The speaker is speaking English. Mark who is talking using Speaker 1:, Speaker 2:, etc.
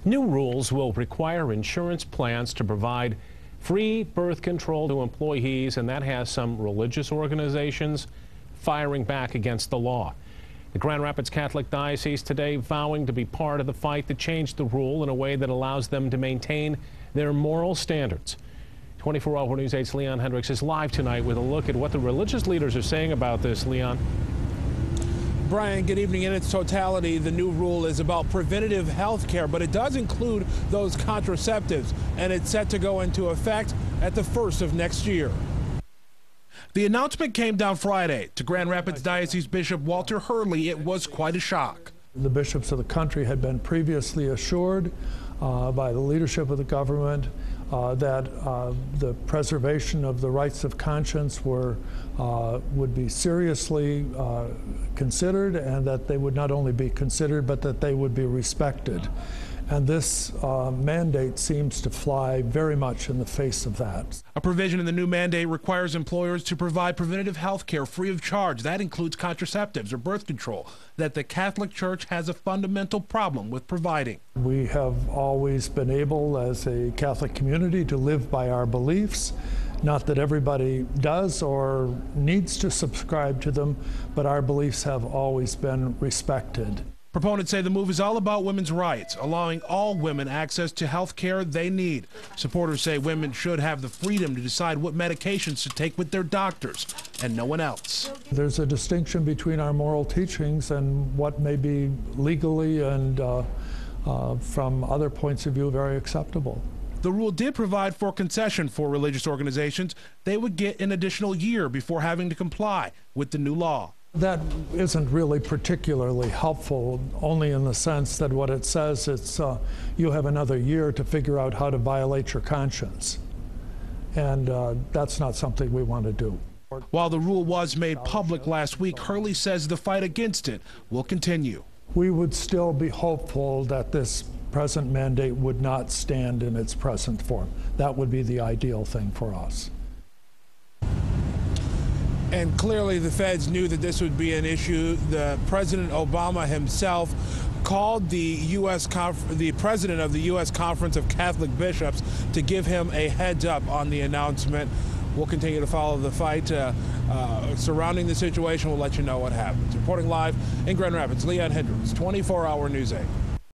Speaker 1: New rules will require insurance plans to provide free birth control to employees, and that has some religious organizations firing back against the law. The Grand Rapids Catholic Diocese today vowing to be part of the fight to change the rule in a way that allows them to maintain their moral standards. 24-Hour News 8's Leon Hendricks is live tonight with a look at what the religious leaders are saying about this. Leon.
Speaker 2: Brian, good evening. In its totality, the new rule is about preventative health care, but it does include those contraceptives, and it's set to go into effect at the 1st of next year. The announcement came down Friday. To Grand Rapids Diocese Bishop Walter Hurley, it was quite a shock.
Speaker 3: The bishops of the country had been previously assured by the leadership of the government that the preservation of the rights of conscience would be seriously considered, and that they would not only be considered, but that they would be respected. And this mandate seems to fly very much in the face of that.
Speaker 2: A provision in the new mandate requires employers to provide preventative health care free of charge. That includes contraceptives or birth control that the Catholic Church has a fundamental problem with providing.
Speaker 3: We have always been able, as a Catholic community, to live by our beliefs. Not that everybody does or needs to subscribe to them, but our beliefs have always been respected.
Speaker 2: Proponents say the move is all about women's rights, allowing all women access to health care they need. Supporters say women should have the freedom to decide what medications to take with their doctors and no one else.
Speaker 3: There's a distinction between our moral teachings and what may be legally and from other points of view very acceptable.
Speaker 2: The rule did provide for concession for religious organizations. They would get an additional year before having to comply with the new law.
Speaker 3: That isn't really particularly helpful, only in the sense that what it says, it's you have another year to figure out how to violate your conscience. And that's not something we want to do.
Speaker 2: While the rule was made public last week, Hurley says the fight against it will continue.
Speaker 3: We would still be hopeful that this present mandate would not stand in its present form. That would be the ideal thing for us.
Speaker 2: And clearly the feds knew that this would be an issue. The President Obama himself called the president of the U.S. Conference of Catholic Bishops to give him a heads up on the announcement. We'll continue to follow the fight surrounding the situation. We'll let you know what happens. Reporting live in Grand Rapids, Leon Hendricks, 24-Hour News 8.